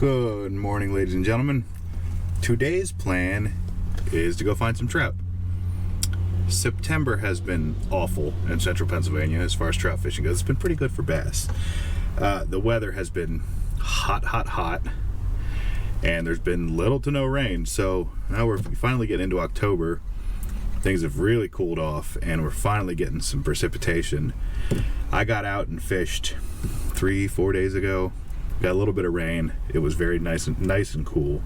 Good morning, ladies and gentlemen. Today's plan is to go find some trout. September has been awful in central Pennsylvania as far as trout fishing goes. It's been pretty good for bass. The weather has been hot, and there's been little to no rain. So now we're finally getting into October. Things have really cooled off, and we're finally getting some precipitation. I got out and fished 3-4 days ago. Got a little bit of rain. It was very nice and cool,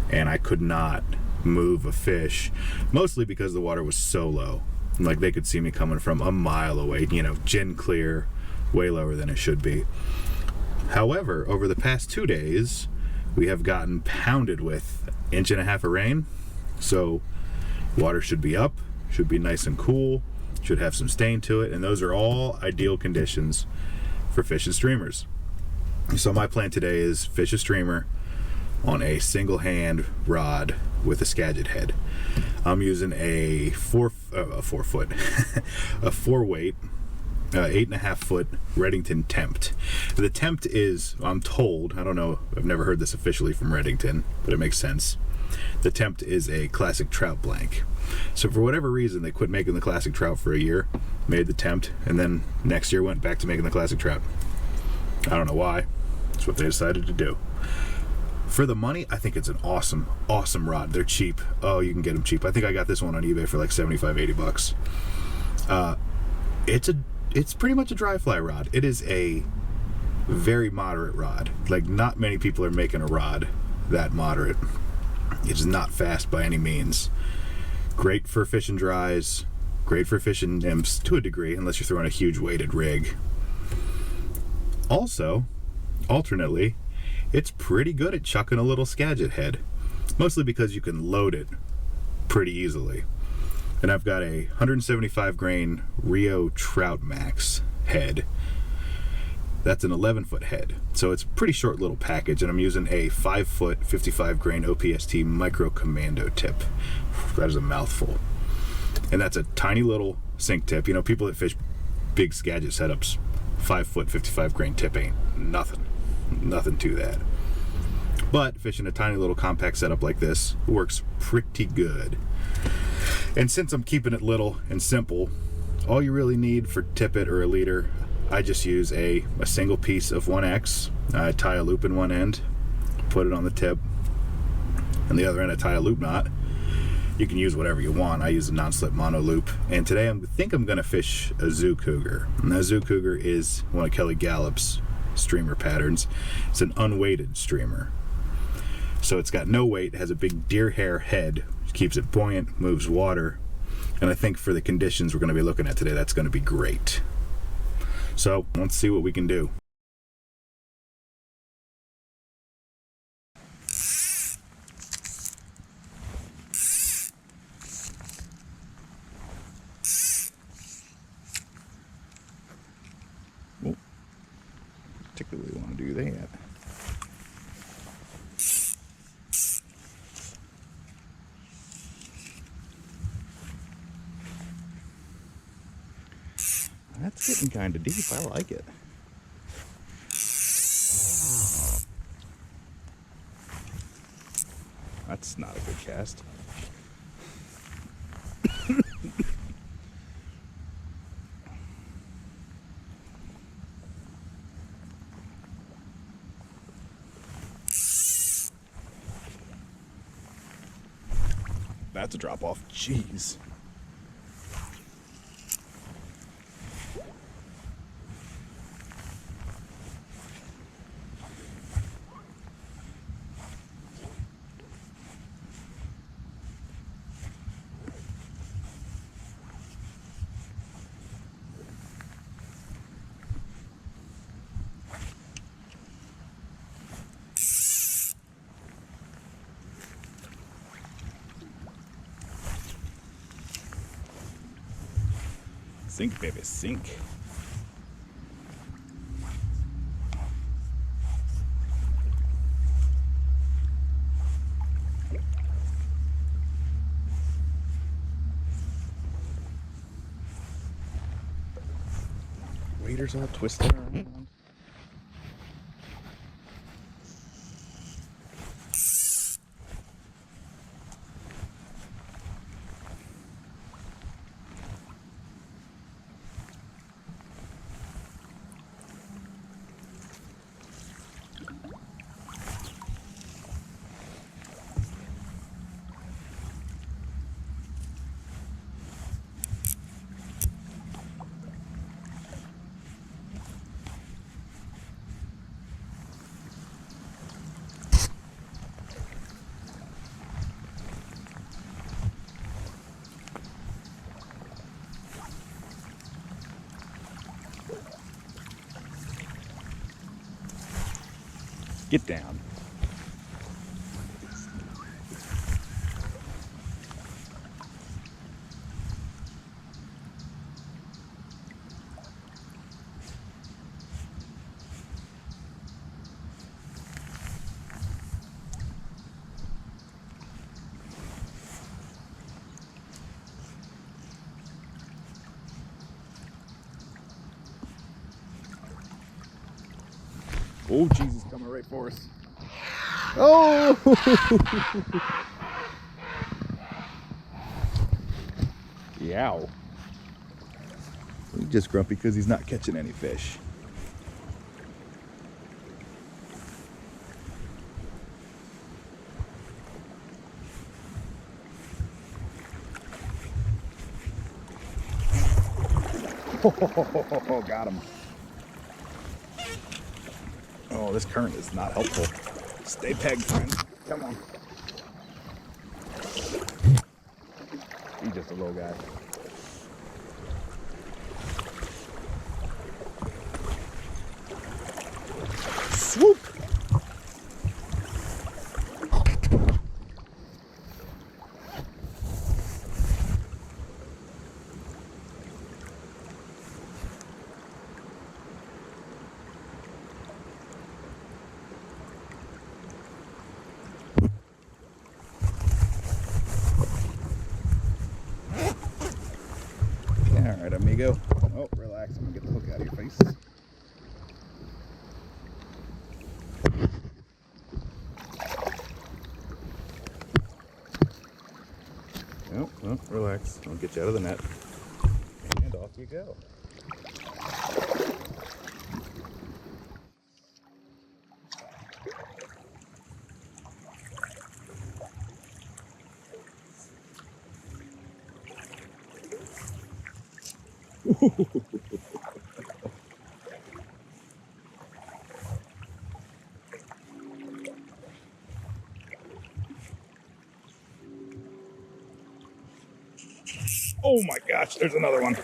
and I could not move a fish, mostly because the water was so low. Like, they could see me coming from a mile away, gin clear, way lower than it should be. However, over the past 2 days, we have gotten pounded with 1.5 inches of rain. So water should be up, should be nice and cool, should have some stain to it, and those are all ideal conditions for fishing streamers. So my plan today is fish a streamer on a single hand rod with a Skagit head. I'm using a 4-weight, 8.5 foot Redington Tempt. The Tempt is, I'm told, I don't know, I've never heard this officially from Redington, but it makes sense. The Tempt is a classic trout blank. So for whatever reason, they quit making the classic trout for a year, made the Tempt, and then next year went back to making the classic trout. I don't know why. That's what they decided to do. For the money, I think it's an awesome rod. They're cheap. Oh, you can get them cheap. I think I got this one on eBay for like 75-80 bucks. It's pretty much a dry fly rod. It is a very moderate rod. Like, not many people are making a rod that moderate. It's not fast by any means. Great for fishing dries. Great for fishing nymphs to a degree, unless you're throwing a huge weighted rig. Also, alternately, it's pretty good at chucking a little Skagit head, mostly because you can load it pretty easily. And I've got a 175 grain Rio Trout Max head. That's an 11-foot head, so it's a pretty short little package, and I'm using a 5-foot 55 grain OPST Micro Commando tip. That is a mouthful. And that's a tiny little sink tip. People that fish big Skagit setups, 5-foot 55 grain tip ain't nothing to that. But fishing a tiny little compact setup like this works pretty good. And since I'm keeping it little and simple, all you really need for tippet or a leader, I just use a single piece of 1X. I tie a loop in one end, put it on the tip, and the other end I tie a loop knot. You can use whatever you want. I use a non-slip mono loop. And today I think I'm going to fish a Zoo Cougar. And that Zoo Cougar is one of Kelly Gallup's streamer patterns. It's an unweighted streamer. So it's got no weight, it has a big deer hair head, which keeps it buoyant, moves water. And I think for the conditions we're going to be looking at today, that's going to be great. So let's see what we can do. Particularly want to do that. That's getting kind of deep. I like it. That's not a good cast. That's a drop off. Jeez. Sink, baby, sink. Wader's all twisted around. Get down. Oh, Jesus, coming right for us. Oh! Yow. He's just grumpy because he's not catching any fish. Oh, got him. Oh, this current is not helpful. Stay pegged, friend. Come on. He's just a little guy. Swoop! All right, amigo. Oh, relax. I'm gonna get the hook out of your face. Oh, relax. I'll get you out of the net. And off you go. Oh my gosh, there's another one.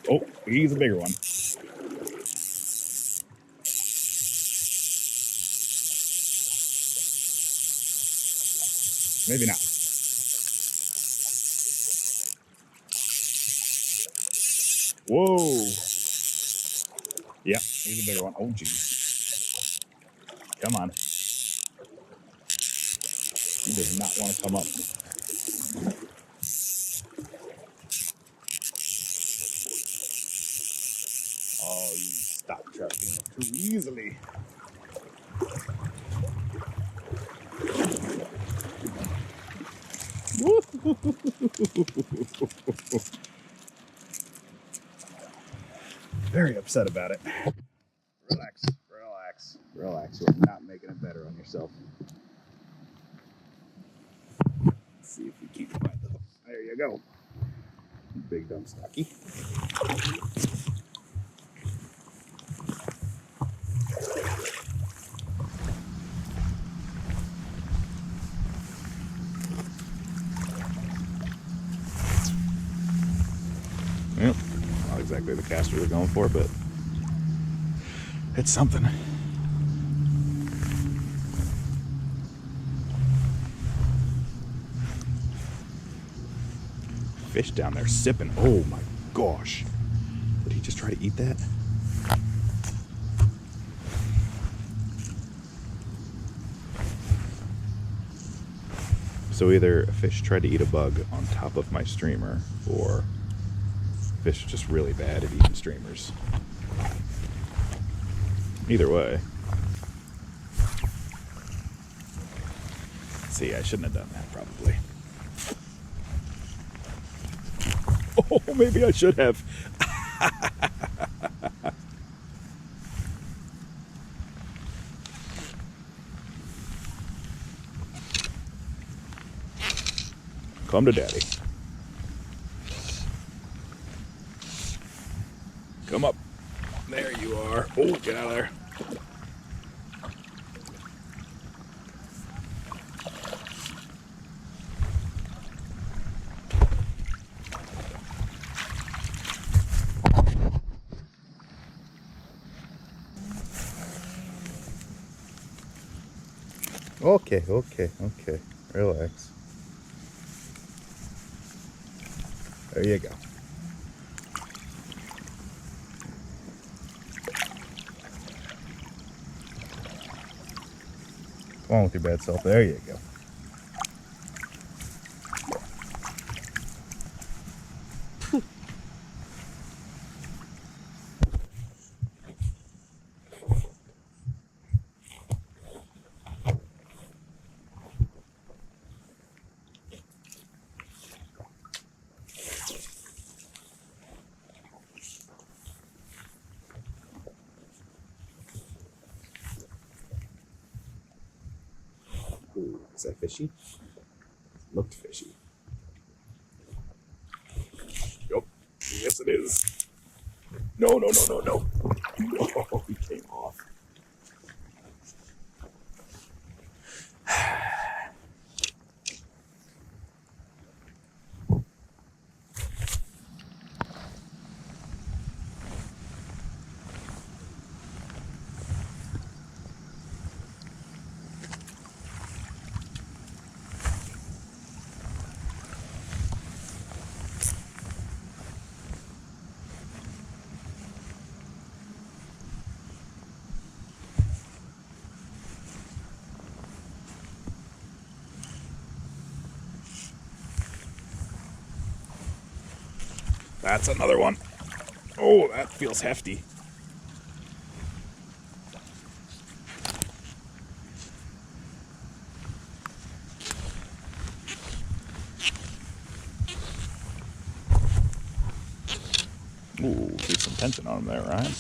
Oh, he's a bigger one. Maybe not. Whoa. Yeah, he's a bigger one. Oh, geez. Come on. He does not want to come up. Oh, you stop trapping too easily. Very upset about it. Relax, relax, relax. You're not making it better on yourself. Let's see if we keep by the hook. There you go. Big dumb stocky. Yep, not exactly the caster we're going for, but it's something. Fish down there sipping. Oh my gosh. Did he just try to eat that? So either a fish tried to eat a bug on top of my streamer, or fish are just really bad at eating streamers. Either way. See, I shouldn't have done that, probably. Oh, maybe I should have. Come to daddy. Come up. There you are. Oh, get out of there. Okay. Relax. There you go. Come on with your bad self. There you go. Ooh, is that fishy? Looked fishy. Yup. Yes, it is. No. Oh, he came off. That's another one. Oh, that feels hefty. Ooh, keep some tension on him there, Ryan.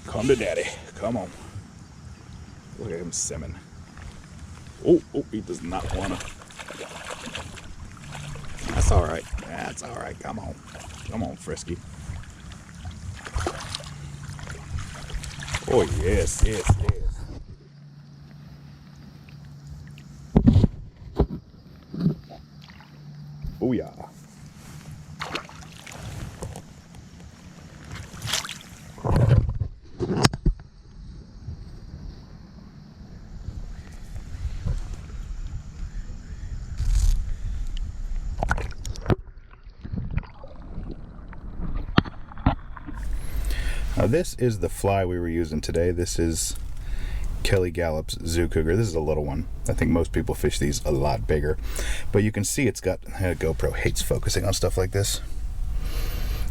Come to daddy. Come on. Look at him simming. Oh, he does not want to. That's all right. That's all right. Come on. Come on, Frisky. Oh, yes. Oh, yeah. Now this is the fly we were using today. This is Kelly Gallup's Zoo Cougar. This is a little one. I think most people fish these a lot bigger. But you can see it's got, GoPro hates focusing on stuff like this.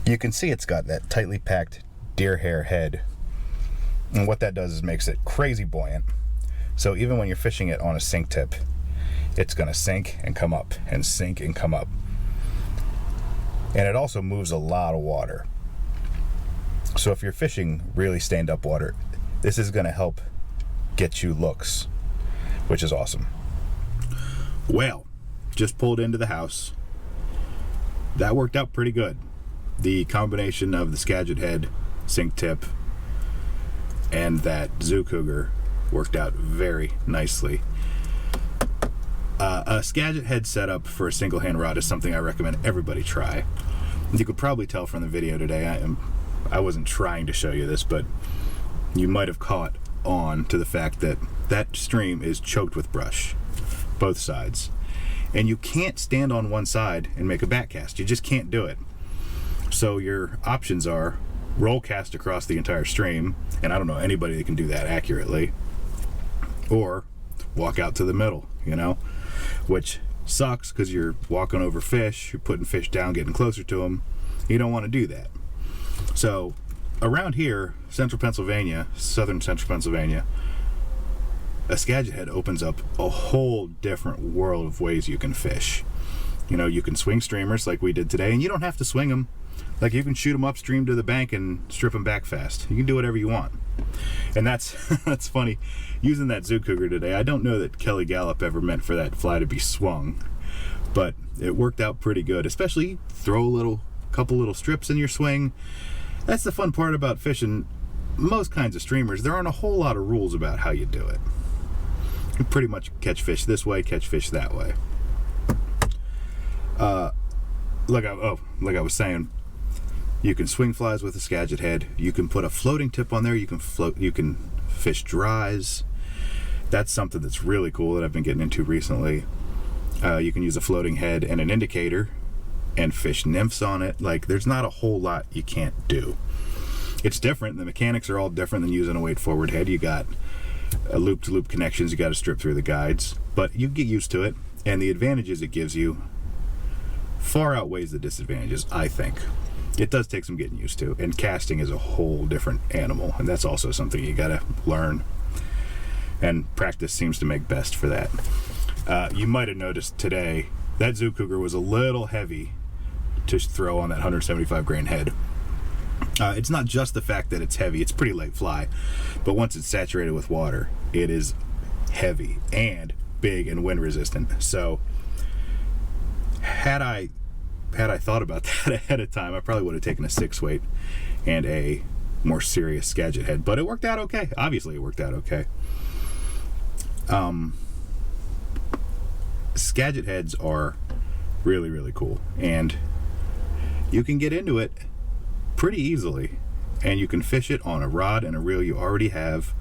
You can see it's got that tightly packed deer hair head. And what that does is makes it crazy buoyant. So even when you're fishing it on a sink tip, it's going to sink and come up and sink and come up. And it also moves a lot of water. So if you're fishing really stained up water, this is going to help get you looks, which is awesome. Well, just pulled into the house. That worked out pretty good. The combination of the Skagit head, sink tip, and that Zoo Cougar worked out very nicely. A Skagit head setup for a single hand rod is something I recommend everybody try. You could probably tell from the video today I wasn't trying to show you this, but you might have caught on to the fact that that stream is choked with brush, both sides. And you can't stand on one side and make a back cast. You just can't do it. So your options are roll cast across the entire stream, and I don't know anybody that can do that accurately, or walk out to the middle, which sucks because you're walking over fish, you're putting fish down, getting closer to them. You don't want to do that. So around here, southern central Pennsylvania, a Skagit head opens up a whole different world of ways you can fish. You can swing streamers like we did today, and you don't have to swing them. Like, you can shoot them upstream to the bank and strip them back fast. You can do whatever you want. And that's funny. Using that Zoo Cougar today, I don't know that Kelly Gallup ever meant for that fly to be swung, but it worked out pretty good. Especially throw a couple little strips in your swing. That's the fun part about fishing most kinds of streamers. There aren't a whole lot of rules about how you do it. You pretty much catch fish this way, catch fish that way. Like I was saying, You can swing flies with a Skagit head. You can put a floating tip on there. You can fish dries. That's something that's really cool that I've been getting into recently. You can use a floating head and an indicator and fish nymphs on it. Like, there's not a whole lot you can't do. It's different. The mechanics are all different than using a weight forward head. You got a loop-to-loop connections you got to strip through the guides, but you get used to it, and the advantages it gives you far outweighs the disadvantages, I think. It does take some getting used to, and casting is a whole different animal, and that's also something you gotta learn, and practice seems to make best for that. You might have noticed today that Zoo Cougar was a little heavy to throw on that 175 grain head. It's not just the fact that it's heavy, it's pretty light fly, but once it's saturated with water, it is heavy and big and wind resistant. So had I thought about that ahead of time, I probably would have taken a 6 weight and a more serious Skagit head, but it worked out okay. Obviously it worked out okay. Skagit heads are really, really cool, and you can get into it pretty easily, and you can fish it on a rod and a reel you already have.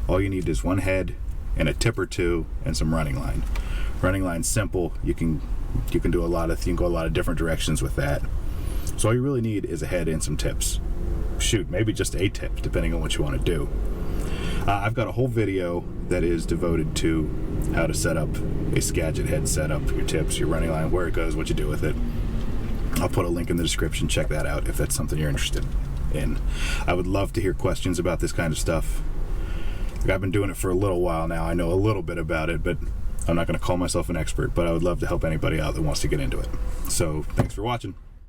All you need is one head and a tip or two and some running line. Running line's simple. You can do a lot of, you can go a lot of different directions with that. So all you really need is a head and some tips. Shoot, maybe just a tip, depending on what you want to do. I've got a whole video that is devoted to how to set up a Skagit head setup, your tips, your running line, where it goes, what you do with it. I'll put a link in the description. Check that out if that's something you're interested in. I would love to hear questions about this kind of stuff. I've been doing it for a little while now. I know a little bit about it, but I'm not going to call myself an expert, but I would love to help anybody out that wants to get into it. So thanks for watching.